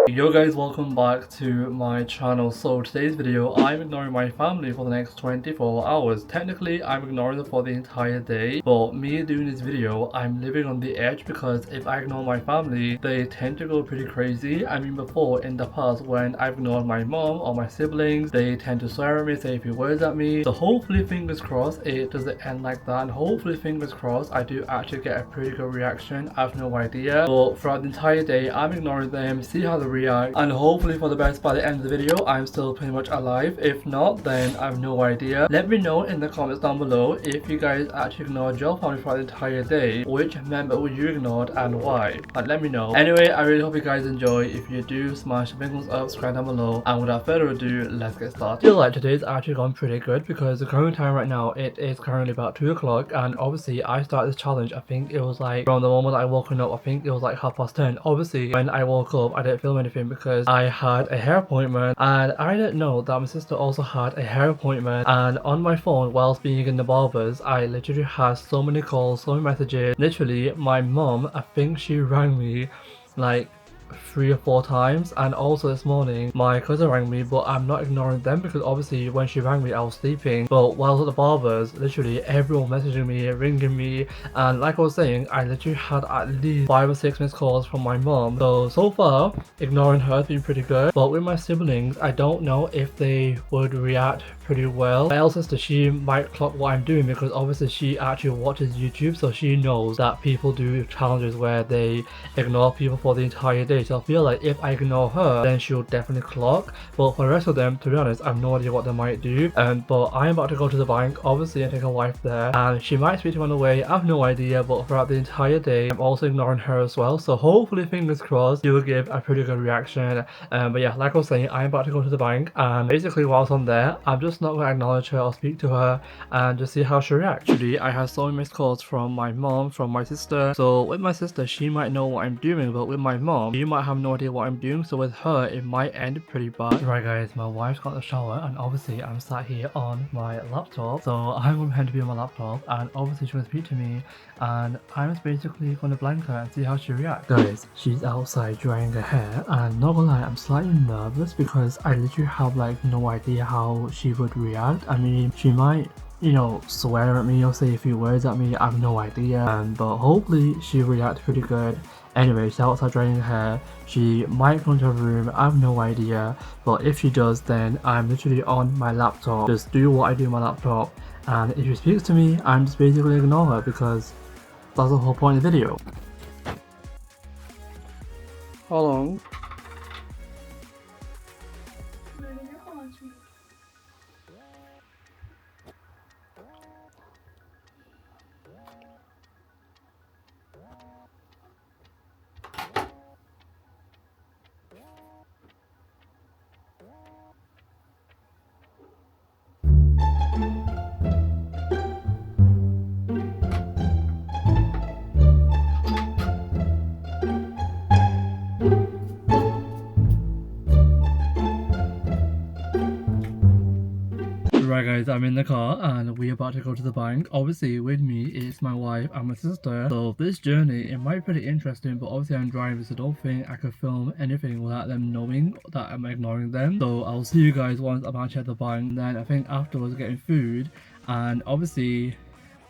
Yo guys, welcome back to my channel. So today's video, I'm ignoring my family for the next 24 hours. Technically, I'm ignoring them for the entire day, but me doing this video, I'm living on the edge because if I ignore my family, they tend to go pretty crazy. I mean, before in the past when I've ignored my mom or my siblings, they tend to swear at me, say a few words at me. So hopefully, fingers crossed, it doesn't end like that, and hopefully, fingers crossed, I do actually get a pretty good reaction. I have no idea, but throughout the entire day, I'm ignoring them, see how they react, and hopefully for the best by the end of the video I'm still pretty much alive. If not, then I have no idea. Let me know in the comments down below if you guys actually ignored your family throughout the entire day, which member would you ignored and why, and let me know. Anyway, I really hope you guys enjoy. If you do, smash the big thumbs up, subscribe down below, and without further ado, let's get started. I feel like today's actually gone pretty good because the current time right now, it is currently about 2 o'clock, and obviously I started this challenge, I think it was like from the moment I woken up, I think it was like 10:30. Obviously when I woke up I didn't film anything because I had a hair appointment, and I didn't know that my sister also had a hair appointment. And on my phone whilst being in the barbers, I literally had so many calls, so many messages. Literally my mom, I think she rang me like 3 or 4 times, and also this morning my cousin rang me, but I'm not ignoring them because obviously when she rang me I was sleeping. But while I was at the barbers, literally everyone messaging me, ringing me, and like I was saying, I literally had at least 5 or 6 missed calls from my mom. So far ignoring her has been pretty good, but with my siblings I don't know if they would react pretty well. My elder sister, she might clock what I'm doing because obviously she actually watches YouTube, so she knows that people do challenges where they ignore people for the entire day. So I feel like if I ignore her, then she'll definitely clock. But for the rest of them, to be honest, I have no idea what they might do. But I'm about to go to the bank, obviously, and take a wife there, and she might speak to me on the way. I have no idea, but throughout the entire day, I'm also ignoring her as well. So hopefully, fingers crossed, she will give a pretty good reaction. But yeah, like I was saying, I'm about to go to the bank, and basically whilst I'm there, I'm just not going to acknowledge her or speak to her and just see how she reacts. Actually, I have so many missed calls from my mom, from my sister. So with my sister, she might know what I'm doing, but with my mom, she might have no idea what I'm doing. So with her, it might end pretty bad. Right guys, my wife's got the shower, and obviously I'm sat here on my laptop. So I'm going to pretend to be on my laptop, and obviously she's going to speak to me, and I'm just basically going to blank her and see how she reacts. Guys, she's outside drying her hair, and not gonna lie, I'm slightly nervous because I literally have like no idea how she would react. I mean, she might, you know, swear at me or say a few words at me, I have no idea, but hopefully she reacts pretty good. Anyway, she's outside drying her hair. She might go into her room, I have no idea, but if she does, then I'm literally on my laptop, just do what I do on my laptop, and if she speaks to me, I'm just basically ignore her because that's the whole point of the video. How long? Right guys, I'm in the car and we're about to go to the bank. Obviously with me is my wife and my sister. So this journey, it might be pretty interesting, but obviously I'm driving, so I don't think I could film anything without them knowing that I'm ignoring them. So I'll see you guys once I'm actually at the bank. And then I think afterwards getting food, and obviously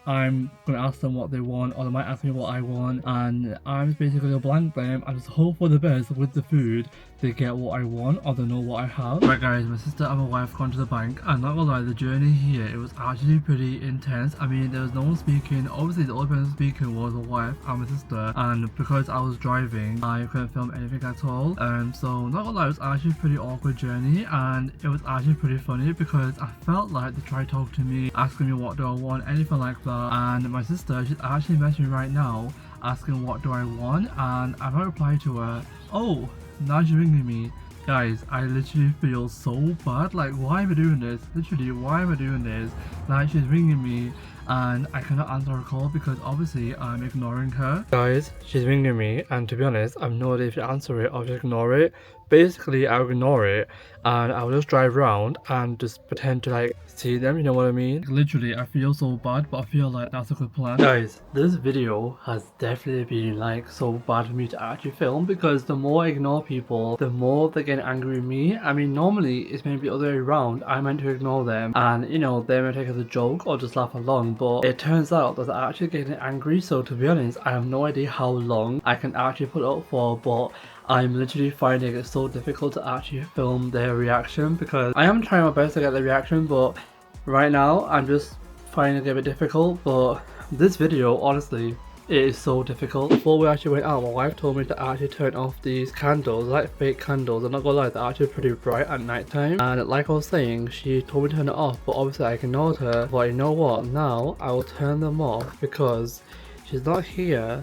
I'm gonna ask them what they want, or they might ask me what I want, and I'm just basically gonna blank them and just hope for the best with the food. They get what I want, or they know what I have. Right guys, my sister and my wife gone to the bank, and not gonna lie, the journey here, it was actually pretty intense. I mean, there was no one speaking. Obviously the only person speaking was the wife and my sister, and because I was driving, I couldn't film anything at all. So not gonna lie, it was actually a pretty awkward journey, and it was actually pretty funny because I felt like they tried talking to me, asking me what do I want, anything like that. And my sister, she's actually messaging me right now asking what do I want, and I've not replied to her. Oh, now she's ringing me. Guys, I literally feel so bad. Like, why am I doing this? Literally, why am I doing this? Like she's ringing me and I cannot answer her call because obviously I'm ignoring her. Guys, she's ringing me and to be honest, I have no idea if to answer it or just ignore it. Basically, I'll ignore it and I'll just drive around and just pretend to like see them, you know what I mean? Literally, I feel so bad, but I feel like that's a good plan. Guys, this video has definitely been like so bad for me to actually film because the more I ignore people, the more they get angry with me. I mean, normally it's maybe the other way around. I meant to ignore them and you know, they may take it as a joke or just laugh along, but it turns out that they're actually getting angry. So to be honest, I have no idea how long I can actually put up for, but I'm literally finding it so difficult to actually film their reaction because I am trying my best to get the reaction, but right now I'm just finding it a bit difficult. But this video, honestly, it is so difficult. Before we actually went out, my wife told me to actually turn off these candles, like fake candles. I'm not gonna lie, they're actually pretty bright at night time. And like I was saying, she told me to turn it off, but obviously I ignored her. But you know what? Now I will turn them off because she's not here,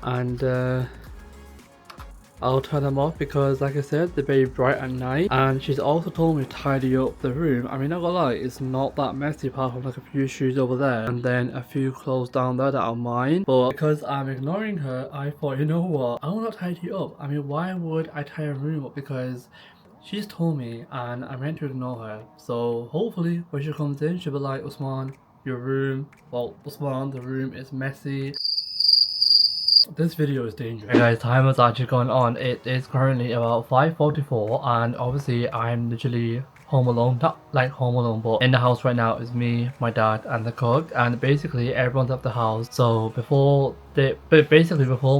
and I'll turn them off because like I said, they're very bright at night. And she's also told me to tidy up the room. I mean, not gonna lie, it's not that messy apart from like a few shoes over there and then a few clothes down there that are mine. But because I'm ignoring her, I thought, you know what, I will not tidy up. I mean, why would I tidy a room up? Because she's told me and I meant to ignore her. So hopefully when she comes in, she'll be like, Usman, your room, well, Usman, the room is messy. This video is dangerous. Hey guys, time has actually gone on. It is currently about 5:44 and obviously I'm literally home alone. Not like home alone, but in the house right now is me, my dad and the cook, and basically everyone's at the house. So before my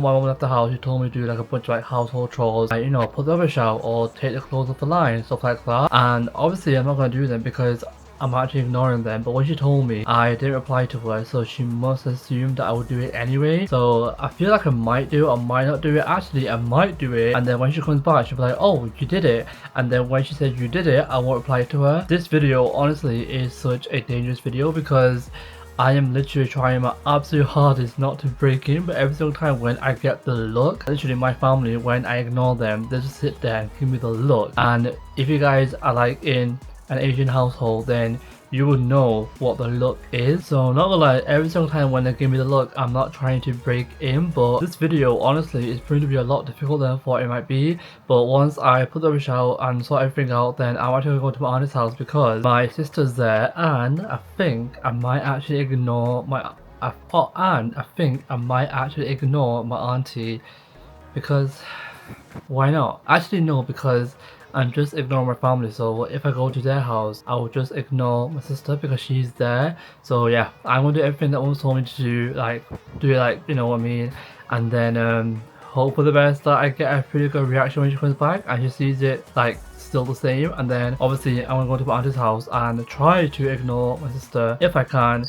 mom left the house, she told me to do like a bunch of like household chores, like, you know, put the rubbish out or take the clothes off the line, stuff like that. And obviously I'm not gonna do them because I'm actually ignoring them, but when she told me, I didn't reply to her, so she must assume that I would do it anyway. So I feel like I might do it, I might not do it. Actually, I might do it, and then when she comes back, she'll be like, oh, you did it. And then when she says you did it, I won't reply to her. This video, honestly, is such a dangerous video because I am literally trying my absolute hardest not to break in, but every single time when I get the look, literally my family, when I ignore them, they just sit there and give me the look. And if you guys are like in an Asian household, then you would know what the look is. So not gonna lie, every single time when they give me the look, I'm not trying to break in, but this video honestly is going to be a lot difficult than I thought it might be. But once I put the rubbish out and sort everything out, then I'm actually going to go to my auntie's house because my sister's there, and I think I might actually ignore my auntie because why not? Actually no, because I'm just ignoring my family. So if I go to their house, I will just ignore my sister because she's there. So yeah, I'm gonna do everything that Mom told me to do, like you know what I mean, and then hope for the best that I get a pretty good reaction when she comes back and she sees it like still the same. And then obviously I'm gonna go to my auntie's house and try to ignore my sister if I can,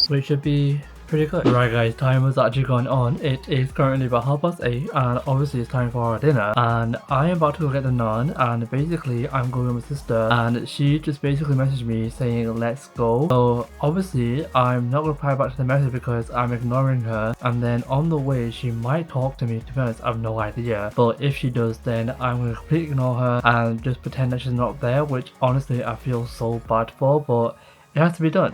which should be pretty good. Right guys, time has actually gone on. It is currently about 8:30 and obviously it's time for our dinner, and I am about to go get the naan, and basically I'm going with my sister and she just basically messaged me saying let's go. So obviously I'm not going to reply back to the message because I'm ignoring her, and then on the way she might talk to me. To be honest, I have no idea, but if she does, then I'm going to completely ignore her and just pretend that she's not there, which honestly I feel so bad for, but it has to be done.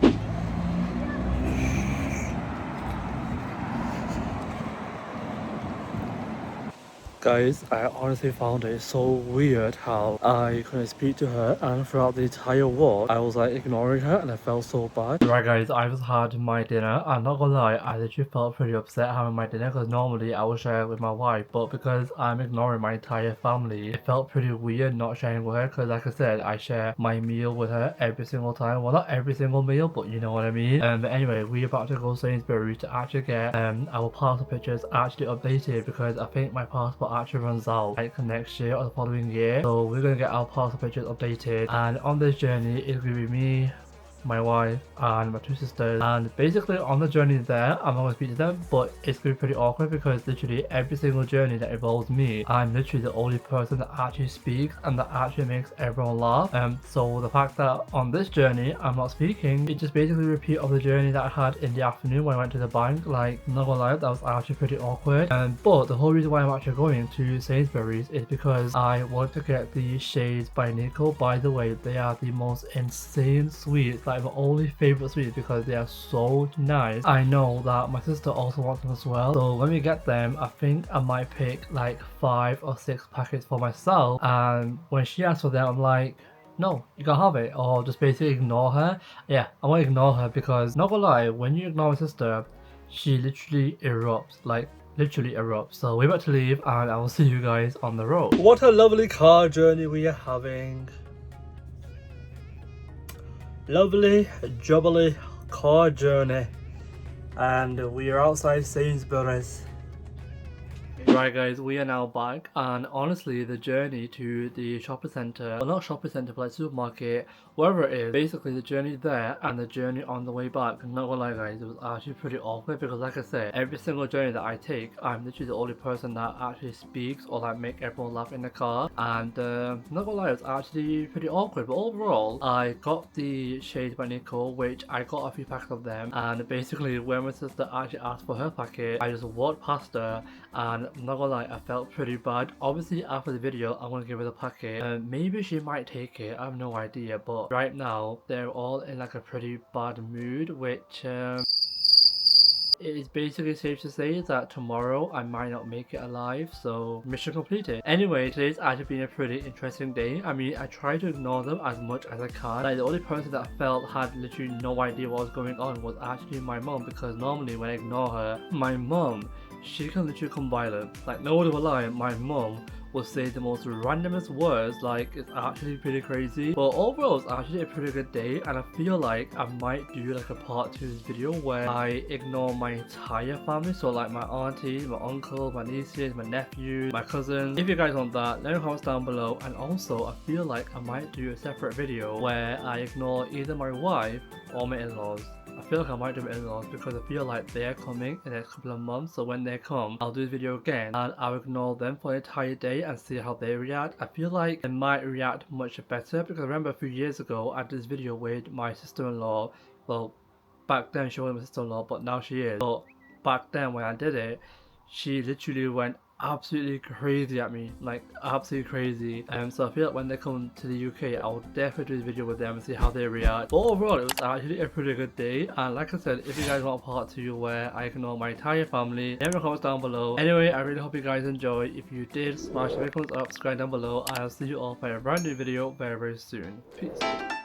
Guys, I honestly found it so weird how I couldn't speak to her, and throughout the entire walk I was like ignoring her and I felt so bad. Right guys, I just had my dinner. I'm not gonna lie, I literally felt pretty upset having my dinner because normally I would share it with my wife, but because I'm ignoring my entire family, it felt pretty weird not sharing with her because like I said, I share my meal with her every single time. Well, not every single meal, but you know what I mean. But anyway, we're about to go to Sainsbury's to actually get our passport pictures actually updated because I think my passport actually runs out like next year or the following year. So we're gonna get our passport pictures updated, and on this journey it's gonna be me, my wife and my two sisters, and basically on the journey there I'm not going to speak to them, but it's going to be pretty awkward because literally every single journey that involves me, I'm literally the only person that actually speaks and that actually makes everyone laugh. So the fact that on this journey I'm not speaking, it just basically repeat of the journey that I had in the afternoon when I went to the bank. Like, not gonna lie, that was actually pretty awkward. But the whole reason why I'm actually going to Sainsbury's is because I want to get the shades by Nico. By the way, they are the most insane sweets that like my only favorite sweets because they are so nice. I know that my sister also wants them as well, so when we get them, I think I might pick like 5 or 6 packets for myself, and when she asks for them, I'm like, no, you can't have it, or just basically ignore her. Yeah, I want to ignore her because, not gonna lie, when you ignore my sister, she literally erupts, like literally erupts. So we're about to leave and I will see you guys on the road. What a lovely car journey we are having. Lovely, jubbly car journey. And we are outside Sainsbury's. Right guys, we are now back, and honestly the journey to the shopping centre, well not shopping centre but like supermarket, wherever it is, basically the journey there and the journey on the way back, I'm not gonna lie guys, it was actually pretty awkward because like I said, every single journey that I take, I'm literally the only person that actually speaks or like make everyone laugh in the car, and not gonna lie, it was actually pretty awkward, but overall I got the shades by Nico, which I got a few packets of them, and basically when my sister actually asked for her packet, I just walked past her, and I'm not gonna lie, I felt pretty bad. Obviously after the video I'm gonna give her the packet, maybe she might take it, I have no idea, but right now they're all in like a pretty bad mood, which it is basically safe to say that tomorrow I might not make it alive, so mission completed. Anyway, today's actually been a pretty interesting day. I mean, I try to ignore them as much as I can. Like, the only person that I felt had literally no idea what was going on was actually my mom, because normally when I ignore her, my mom, she can literally come violent. Like, no one will lie, my mom will say the most randomest words, like it's actually pretty crazy. But overall it's actually a pretty good day, and I feel like I might do like a part 2 of this video where I ignore my entire family, so like my auntie, my uncle, my nieces, my nephews, my cousins. If you guys want that, let me know comments down below. And also I feel like I might do a separate video where I ignore either my wife or my in-laws. I feel like I might do my in-laws because I feel like they're coming in the next couple of months, so when they come I'll do this video again and I'll ignore them for the entire day and see how they react. I feel like they might react much better because I remember a few years ago I did this video with my sister-in-law. Well, back then she wasn't my sister-in-law, but now she is. But back then when I did it, she literally went absolutely crazy at me, like absolutely crazy. So I feel like when they come to the UK I'll definitely do this video with them and see how they react. But overall it was actually a pretty good day, and like I said, if you guys want part 2 where I ignore my entire family, leave me comments down below. Anyway, I really hope you guys enjoy. If you did, smash the thumbs up, subscribe down below, and I'll see you all for a brand new video very soon. Peace.